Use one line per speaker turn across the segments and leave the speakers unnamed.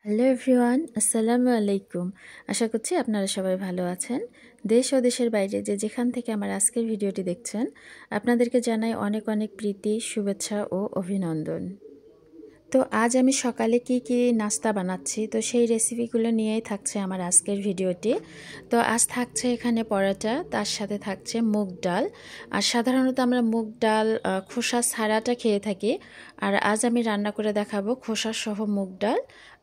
Hello everyone, আসসালামু আলাইকুম। আশা করছি আপনারা সবাই ভালো আছেন। দেশ ও দেশের বাইরে যেখান থেকে আমার আজকের ভিডিওটি দেখছেন, আপনাদেরকে জানাই অনেক অনেক প্রীতি, শুভেচ্ছা ও অভিনন্দন। তো আজ আমি সকালে কি নাস্তা বানাচ্ছি, তো সেই রেসিপিগুলো নিয়েই থাকছে আমার আজকের ভিডিওটি। তো আজ থাকছে এখানে পরোটা, তার সাথে থাকছে মুগ ডাল। আর সাধারণত আমরা মুগ ডাল খোসা ছাড়াটা খেয়ে থাকি, আর আজ আমি রান্না করে দেখাবো খোসা সহ মুগ ডাল,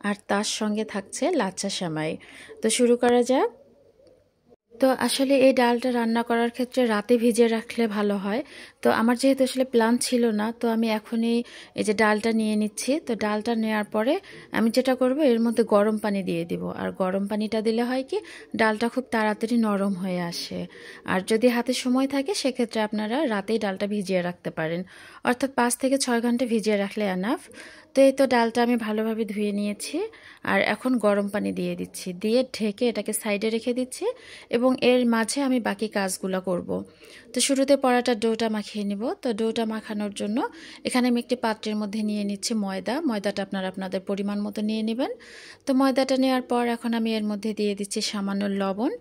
আর তার সঙ্গে থাকছে লাচ্ছা সেমাই। তো শুরু করা যাক। তো আসলে এই ডালটা রান্না করার ক্ষেত্রে রাতে ভিজিয়ে রাখলে ভালো হয়। তো আমার যেহেতু আসলে প্ল্যান ছিল না, তো আমি এখনই এই যে ডালটা নিয়ে নিচ্ছি। তো ডালটা নেওয়ার পরে আমি যেটা করব, এর মধ্যে গরম পানি দিয়ে দিব। আর গরম পানিটা দিলে হয় কি, ডালটা খুব তাড়াতাড়ি নরম হয়ে আসে। আর যদি হাতে সময় থাকে সেক্ষেত্রে আপনারা রাতেই ডালটা ভিজিয়ে রাখতে পারেন, অর্থাৎ 5 থেকে 6 ঘন্টা ভিজিয়ে রাখলে এনাফ। তো এই তো ডালটা আমি ভালোভাবে ধুয়ে নিয়েছি, আর এখন গরম পানি দিয়ে দিচ্ছি, দিয়ে ঢেকে এটাকে সাইডে রেখে দিচ্ছি এবং এর মাঝে আমি বাকি কাজগুলো করব। তো শুরুতে পরাটার ডোটা মাখিয়ে নিব। তো ডোটা মাখানোর জন্য এখানে আমি একটি পাত্রের মধ্যে নিয়ে নিচ্ছি ময়দাটা আপনারা আপনাদের পরিমাণ মতো নিয়ে নেবেন। তো ময়দাটা নেওয়ার পর এখন আমি এর মধ্যে দিয়ে দিচ্ছি সামান্য লবণ,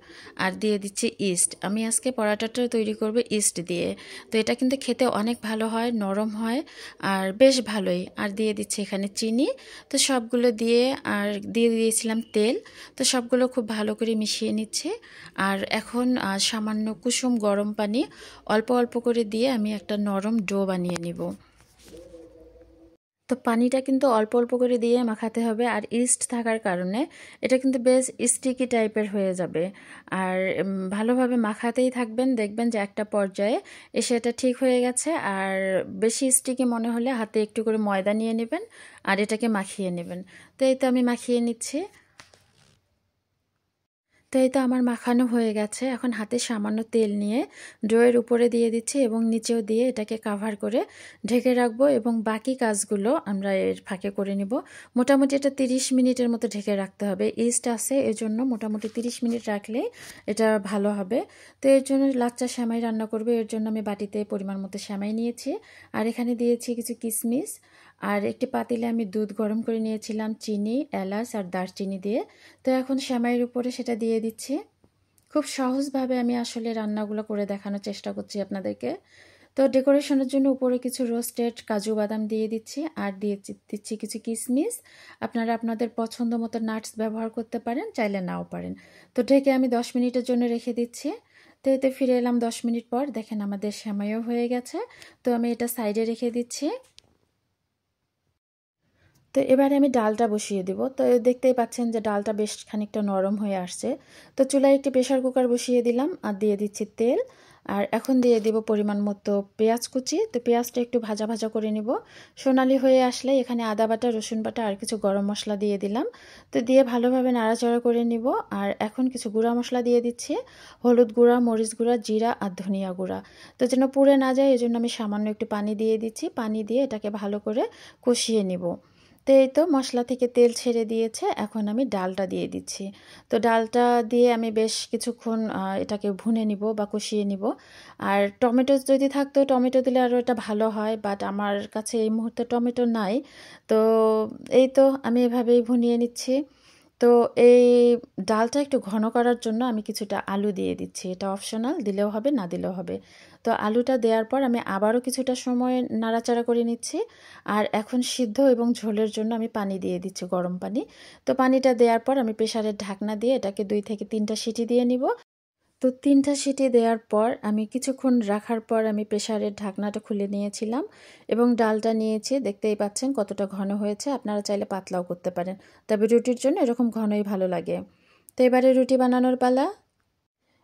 আর দিয়ে দিচ্ছি ইস্ট। আমি আজকে পরাটাটা তৈরি করব ইস্ট দিয়ে। তো এটা কিন্তু খেতে অনেক ভালো হয়, নরম হয়, আর বেশ ভালোই। আর দিয়ে দিচ্ছি এখানে চিনি। তো সবগুলো দিয়ে, আর দিয়ে দিয়েছিলাম তেল। তো সবগুলো খুব ভালো করে মিশিয়ে নিচ্ছি। আর এখন সামান্য কুসুম গরম পানি অল্প অল্প করে দিয়ে আমি একটা নরম ডো বানিয়ে নিব। তো পানিটা কিন্তু অল্প অল্প করে দিয়ে মাখাতে হবে, আর ইস্ট থাকার কারণে এটা কিন্তু বেশ স্টিকি টাইপের হয়ে যাবে। আর ভালোভাবে মাখাতেই থাকবেন, দেখবেন যে একটা পর্যায়ে এসে এটা ঠিক হয়ে গেছে। আর বেশি স্টিকি মনে হলে হাতে একটু করে ময়দা নিয়ে নেবেন, আর এটাকে মাখিয়ে নেবেন। তো এই তো আমি মাখিয়ে নিচ্ছি। তো এই তো আমার মাখানো হয়ে গেছে। এখন হাতে সামান্য তেল নিয়ে ডোয়ের উপরে দিয়ে দিচ্ছি এবং নিচেও দিয়ে এটাকে কাভার করে ঢেকে রাখবো, এবং বাকি কাজগুলো আমরা এর ফাঁকে করে নিব। মোটামুটি এটা 30 মিনিটের মতো ঢেকে রাখতে হবে। ইস্ট আছে এজন্য মোটামুটি 30 মিনিট রাখলেই এটা ভালো হবে। তো এর জন্য লাচ্চা সেমাই রান্না করবে, এর জন্য আমি বাটিতে পরিমাণ মতো সেমাই নিয়েছি, আর এখানে দিয়েছি কিছু কিশমিশ। আর একটি পাতিলে আমি দুধ গরম করে নিয়েছিলাম চিনি, এলাচ আর দারচিনি দিয়ে। তো এখন সেমাইয়ের উপরে সেটা দিয়ে দিচ্ছি। খুব সহজভাবে আমি আসলে রান্নাগুলো করে দেখানোর চেষ্টা করছি আপনাদেরকে। তো ডেকোরেশনের জন্য উপরে কিছু রোস্টেড কাজু বাদাম দিয়ে দিচ্ছি, আর দিয়ে দিচ্ছি কিছু কিশমিশ। আপনারা আপনাদের পছন্দ মতো নাটস ব্যবহার করতে পারেন, চাইলে নাও পারেন। তো ঢেকে আমি 10 মিনিটের জন্য রেখে দিচ্ছি। তো এতে ফিরে এলাম 10 মিনিট পর, দেখেন আমাদের সেমাইও হয়ে গেছে। তো আমি এটা সাইডে রেখে দিচ্ছি। তো এবারে আমি ডালটা বসিয়ে দিব। তো দেখতেই পাচ্ছেন যে ডালটা বেশ খানিকটা নরম হয়ে আসছে। তো চুলায় একটি প্রেসার কুকার বসিয়ে দিলাম, আর দিয়ে দিচ্ছি তেল। আর এখন দিয়ে দিব পরিমাণ মতো পেঁয়াজ কুচি। তো পেঁয়াজটা একটু ভাজা ভাজা করে নিব। সোনালি হয়ে আসলে এখানে আদা বাটা, রসুন বাটা আর কিছু গরম মশলা দিয়ে দিলাম। তো দিয়ে ভালোভাবে নাড়াচাড়া করে নিব। আর এখন কিছু গুঁড়া মশলা দিয়ে দিচ্ছি, হলুদ গুঁড়া, মরিচ গুঁড়া, জিরা আর ধনিয়া গুঁড়া। তো যেন পুড়ে না যায় এজন্য আমি সামান্য একটু পানি দিয়ে দিচ্ছি। পানি দিয়ে এটাকে ভালো করে কষিয়ে নিব। তো এই তো মশলা থেকে তেল ছেড়ে দিয়েছে, এখন আমি ডালটা দিয়ে দিচ্ছি। তো ডালটা দিয়ে আমি বেশ কিছুক্ষণ এটাকে ভুনে নিব বা কষিয়ে নিব। আর টমেটো যদি থাকতো, টমেটো দিলে আরও এটা ভালো হয়, বাট আমার কাছে এই মুহূর্তে টমেটো নাই। তো এই তো আমি এভাবেই ভুনিয়ে নিচ্ছি। তো এই ডালটা একটু ঘন করার জন্য আমি কিছুটা আলু দিয়ে দিচ্ছি। এটা অপশনাল, দিলেও হবে না দিলেও হবে। তো আলুটা দেওয়ার পর আমি আবারও কিছুটা সময় নাড়াচাড়া করে নিচ্ছি। আর এখন সিদ্ধ এবং ঝোলের জন্য আমি পানি দিয়ে দিচ্ছি, গরম পানি। তো পানিটা দেওয়ার পর আমি প্রেসারের ঢাকনা দিয়ে এটাকে 2 থেকে 3টা সিটি দিয়ে নিব। তো 3টা সিটি দেওয়ার পর আমি কিছুক্ষণ রাখার পর আমি প্রেসারের ঢাকনাটা খুলে নিয়েছিলাম এবং ডালটা নিয়েছি। দেখতেই পাচ্ছেন কতটা ঘন হয়েছে। আপনারা চাইলে পাতলাও করতে পারেন, তবে রুটির জন্য এরকম ঘনই ভালো লাগে। তো এবারে রুটি বানানোর পালা।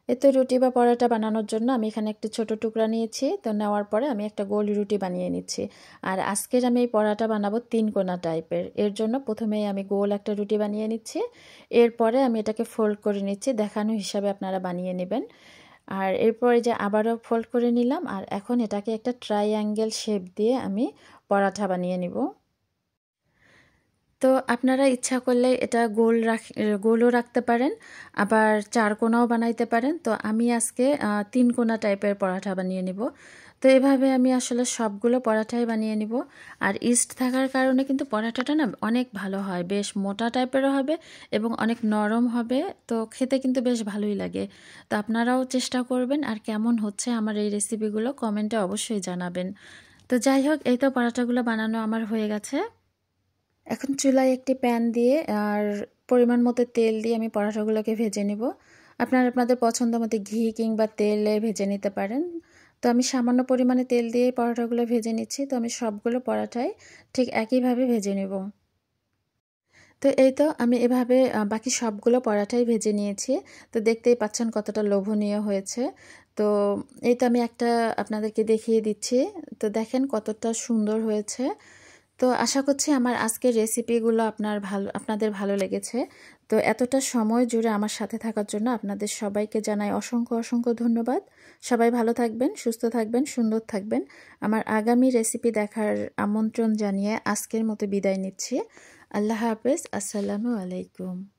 এতে রুটি বা পরোটা বানানোর জন্য আমি এখানে একটি ছোট টুকরা নিয়েছি। তো নেওয়ার পরে আমি একটা গোল রুটি বানিয়ে নিচ্ছি। আর আজকের আমি এই পরোটা বানাবো 3 কোনা টাইপের। এর জন্য প্রথমেই আমি গোল একটা রুটি বানিয়ে নিচ্ছি, এরপরে আমি এটাকে ফোল্ড করে নিচ্ছি, দেখানো হিসাবে আপনারা বানিয়ে নেবেন। আর এরপরে যে আবারও ফোল্ড করে নিলাম, আর এখন এটাকে একটা ট্রাইঅ্যাঙ্গেল শেপ দিয়ে আমি পরোটা বানিয়ে নিব। তো আপনারা ইচ্ছা করলে এটা গোলও রাখতে পারেন, আবার 4 কোনাও বানাইতে পারেন। তো আমি আজকে 3 কোনা টাইপের পরাঠা বানিয়ে নিব। তো তো এভাবে আমি আসলে সবগুলো পরাঠাই বানিয়ে নিব। আর ইস্ট থাকার কারণে কিন্তু পরাঠাটা না অনেক ভালো হয়, বেশ মোটা টাইপেরও হবে এবং অনেক নরম হবে। তো খেতে কিন্তু বেশ ভালোই লাগে। তো আপনারাও চেষ্টা করবেন, আর কেমন হচ্ছে আমার এই রেসিপিগুলো কমেন্টে অবশ্যই জানাবেন। তো যাই হোক, এই তো পরাঠাগুলো বানানো আমার হয়ে গেছে। এখন চুলায় একটি প্যান দিয়ে আর পরিমাণ মতো তেল দিয়ে আমি পরাঠাগুলোকে ভেজে নিব। আপনারা আপনাদের পছন্দ মতো ঘি কিংবা তেলে ভেজে নিতে পারেন। তো আমি সামান্য পরিমাণে তেল দিয়ে পরাঠাগুলো ভেজে নিচ্ছি। তো আমি সবগুলো পরাঠাই ঠিক একইভাবে ভেজে নেব। তো এই তো আমি এভাবে বাকি সবগুলো পরাঠাই ভেজে নিয়েছি। তো দেখতেই পাচ্ছেন কতটা লোভনীয় হয়েছে। তো এই তো আমি একটা আপনাদেরকে দেখিয়ে দিচ্ছি। তো দেখেন কতটা সুন্দর হয়েছে। তো আশা করছি আমার আজকের রেসিপিগুলো আপনাদের ভালো লেগেছে। তো এতটা সময় জুড়ে আমার সাথে থাকার জন্য আপনাদের সবাইকে জানাই অসংখ্য অসংখ্য ধন্যবাদ। সবাই ভালো থাকবেন, সুস্থ থাকবেন, সুন্দর থাকবেন। আমার আগামী রেসিপি দেখার আমন্ত্রণ জানিয়ে আজকের মতো বিদায় নিচ্ছি। আল্লাহ হাফেজ। আসসালামু আলাইকুম।